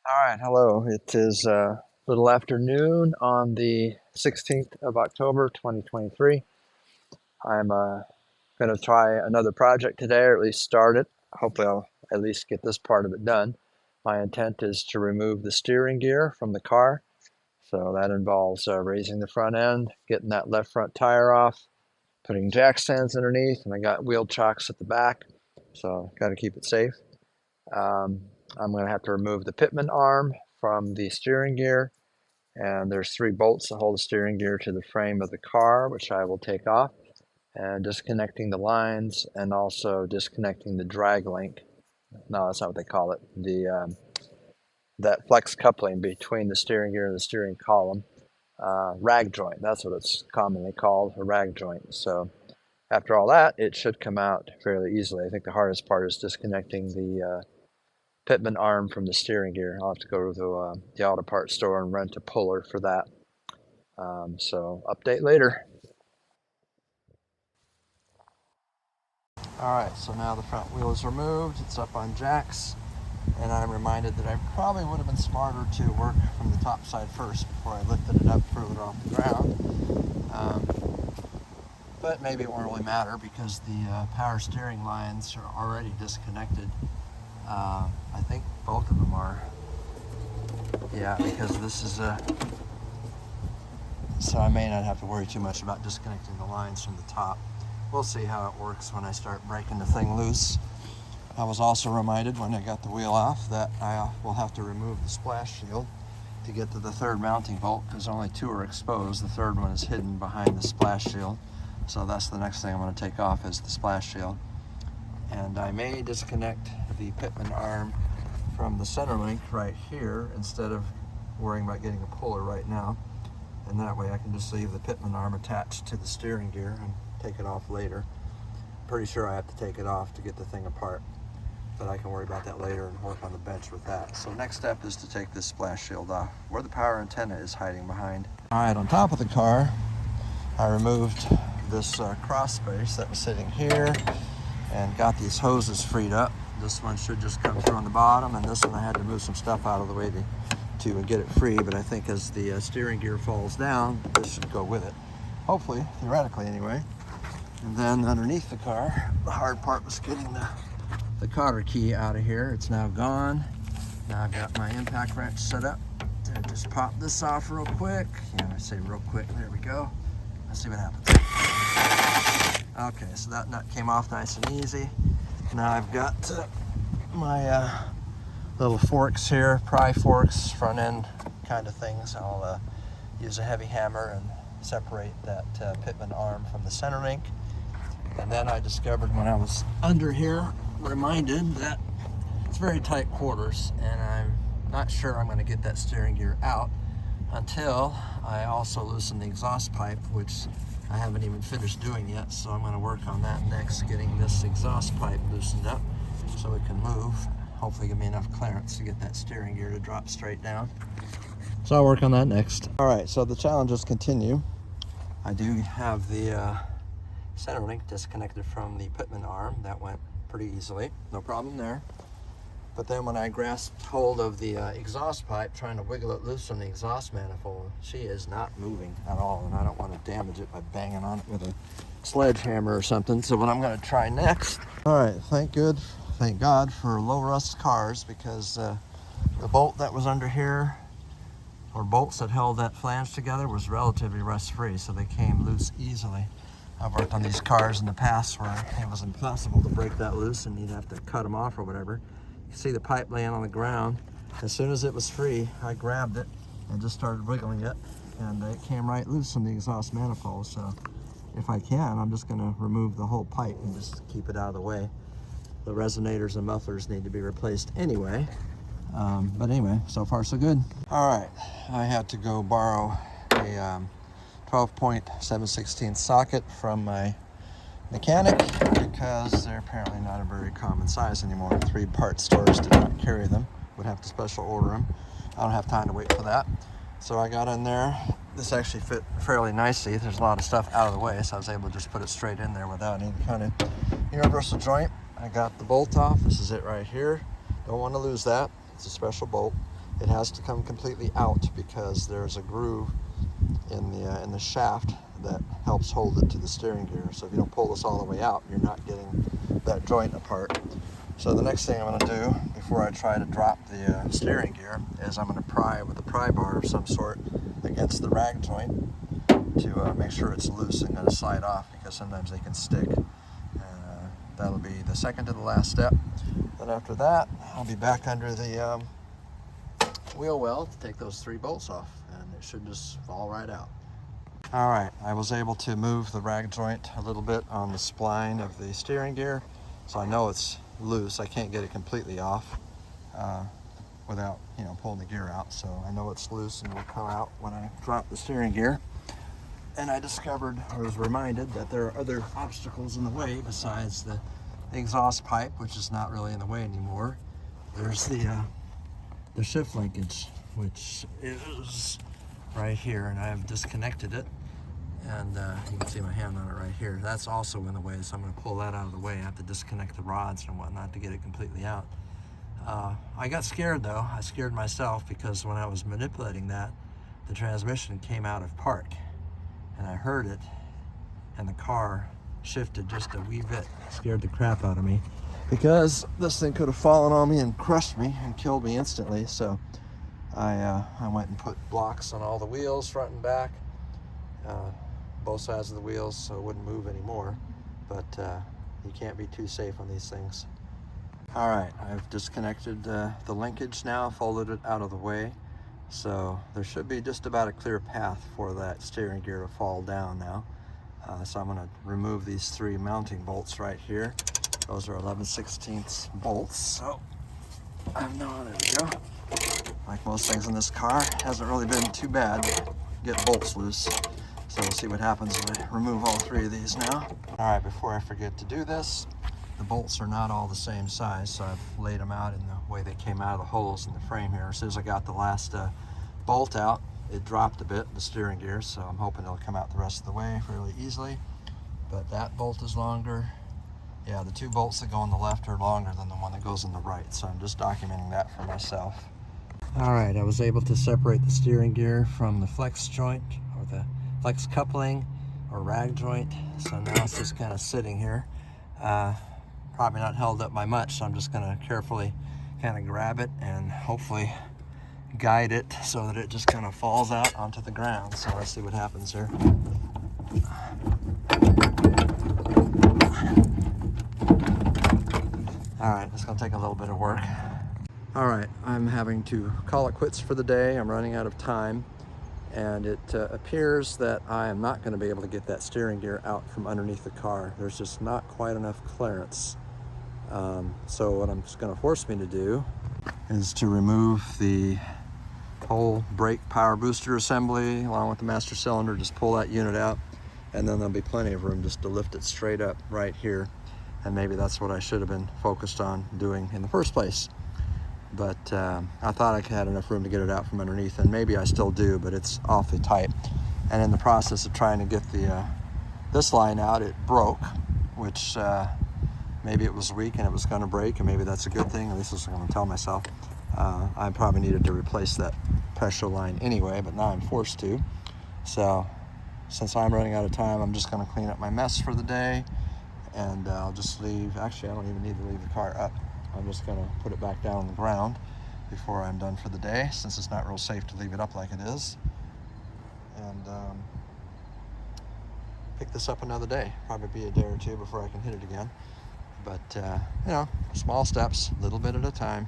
All right, hello. It is a little afternoon on the 16th of October, 2023. I'm going to try another project today, or at least start it. Hopefully, I'll at least get this part of it done. My intent is to remove the steering gear from the car. So that involves raising the front end, getting that left front tire off, putting jack stands underneath, and I got wheel chocks at the back. So got to keep it safe. Um, I'm going to have to remove the pitman arm from the steering gear, and there's 3 bolts that hold the steering gear to the frame of the car, which I will take off, and disconnecting the lines and also disconnecting the drag link. No, that's not what they call it. The that flex coupling between the steering gear and the steering column. Rag joint, that's what it's commonly called, a rag joint. So after all that, it should come out fairly easily. I think the hardest part is disconnecting the pitman arm from the steering gear. I'll have to go to the auto parts store and rent a puller for that. So update later. All right, so now the front wheel is removed. It's up on jacks, and I'm reminded that I probably would have been smarter to work from the top side first before I lifted it up further off the ground. But maybe it won't really matter because the power steering lines are already disconnected. I think both of them are. Yeah, because this is a... So I may not have to worry too much about disconnecting the lines from the top. We'll see how it works when I start breaking the thing loose. I was also reminded when I got the wheel off that I will have to remove the splash shield to get to the third mounting bolt because only 2 are exposed. The third one is hidden behind the splash shield. So that's the next thing I'm going to take off is the splash shield. And I may disconnect the pitman arm from the center link right here instead of worrying about getting a puller right now. And that way I can just leave the pitman arm attached to the steering gear and take it off later. Pretty sure I have to take it off to get the thing apart, but I can worry about that later and work on the bench with that. So next step is to take this splash shield off, where the power antenna is hiding behind. All right, on top of the car, I removed this cross space that was sitting here and got these hoses freed up. This one should just come through on the bottom, and this one I had to move some stuff out of the way to get it free, but I think as the steering gear falls down, this should go with it. Hopefully, theoretically anyway. And then underneath the car, the hard part was getting the cotter key out of here. It's now gone. Now I've got my impact wrench set up. I just pop this off real quick. Yeah, I say real quick, there we go. Let's see what happens. Okay, so that nut came off nice and easy. Now I've got my little forks here, pry forks, front end kind of things. I'll use a heavy hammer and separate that pitman arm from the center link. And then I discovered when I was under here, reminded that it's very tight quarters, and I'm not sure I'm going to get that steering gear out until I also loosen the exhaust pipe, which I haven't even finished doing yet. So I'm going to work on that next, getting this exhaust pipe loosened up so it can move. Hopefully give me enough clearance to get that steering gear to drop straight down. So I'll work on that next. All right, so the challenges continue. I do have the center link disconnected from the pitman arm. That went pretty easily, no problem there. But then when I grasped hold of the exhaust pipe, trying to wiggle it loose from the exhaust manifold, she is not moving at all, and I don't want to damage it by banging on it with a sledgehammer or something. So what I'm going to try next. All right, thank God for low rust cars, because the bolt that was under here, or bolts that held that flange together, was relatively rust free, so they came loose easily. I've worked on these cars in the past where it was impossible to break that loose and you'd have to cut them off or whatever. You can see the pipe laying on the ground. As soon as it was free, I grabbed it and just started wiggling it, and it came right loose from the exhaust manifold. So if I can, I'm just going to remove the whole pipe and just keep it out of the way. The resonators and mufflers need to be replaced anyway. But anyway, so far so good. All right, I had to go borrow a 12.7/16 socket from my mechanic because they're apparently not a very common size anymore. 3-part stores do not carry them. Would have to special order them. I don't have time to wait for that. So I got in there. This actually fit fairly nicely. There's a lot of stuff out of the way, so I was able to just put it straight in there without any kind of universal joint. I got the bolt off. This is it right here. Don't want to lose that. It's a special bolt. it has to come completely out because there's a groove in the shaft that helps hold it to the steering gear. So if you don't pull this all the way out, you're not getting that joint apart. So the next thing I'm going to do before I try to drop the steering gear is I'm going to pry with a pry bar of some sort against the rag joint to make sure it's loose and going to slide off, because sometimes they can stick. That'll be the second to the last step. Then after that, I'll be back under the wheel well to take those 3 bolts off, and it should just fall right out. All right, I was able to move the rag joint a little bit on the spline of the steering gear, so I know it's loose. I can't get it completely off without, pulling the gear out. So I know it's loose and will come out when I drop the steering gear. And I discovered, or was reminded, that there are other obstacles in the way besides the exhaust pipe, which is not really in the way anymore. There's the shift linkage, which is right here, and I've disconnected it. And you can see my hand on it right here. That's also in the way, so I'm going to pull that out of the way. I have to disconnect the rods and whatnot to get it completely out. I got scared though. I scared myself because when I was manipulating that, the transmission came out of park. And I heard it, and the car shifted just a wee bit. It scared the crap out of me, because this thing could have fallen on me and crushed me and killed me instantly. So I went and put blocks on all the wheels, front and back, both sides of the wheels, so it wouldn't move anymore. But you can't be too safe on these things. All right, I've disconnected the linkage now, folded it out of the way. So there should be just about a clear path for that steering gear to fall down now. So I'm going to remove these 3 mounting bolts right here. Those are 11/16 bolts. So there we go. Like most things in this car, it hasn't really been too bad to get bolts loose. So we'll see what happens when I remove all 3 of these now. All right, before I forget to do this, the bolts are not all the same size, so I've laid them out in the way they came out of the holes in the frame here. As soon as I got the last bolt out, it dropped a bit, the steering gear, so I'm hoping it'll come out the rest of the way fairly easily. But that bolt is longer. Yeah, the 2 bolts that go on the left are longer than the one that goes on the right, so I'm just documenting that for myself. All right, I was able to separate the steering gear from the flex joint, or the flex coupling, or rag joint, so now it's just kind of sitting here. Probably not held up by much, so I'm just going to carefully kind of grab it and hopefully guide it so that it just kind of falls out onto the ground. So let's see what happens here. All right, it's going to take a little bit of work. All right, I'm having to call it quits for the day. I'm running out of time, and it appears that I am not going to be able to get that steering gear out from underneath the car. There's just not quite enough clearance. So what it's going to force me to do is to remove the whole brake power booster assembly along with the master cylinder. Just pull that unit out, and then there'll be plenty of room just to lift it straight up right here. And maybe that's what I should have been focused on doing in the first place. But I thought I had enough room to get it out from underneath, and maybe I still do, but it's awfully tight. And in the process of trying to get the this line out, it broke, which maybe it was weak and it was going to break, and maybe that's a good thing. At least that's what I'm going to tell myself. I probably needed to replace that pressure line anyway, but now I'm forced to. So since I'm running out of time, I'm just going to clean up my mess for the day, and I'll just leave. Actually, I don't even need to leave the car up. I'm just going to put it back down on the ground before I'm done for the day, since it's not real safe to leave it up like it is. And pick this up another day. Probably be a day or 2 before I can hit it again. But, small steps, a little bit at a time.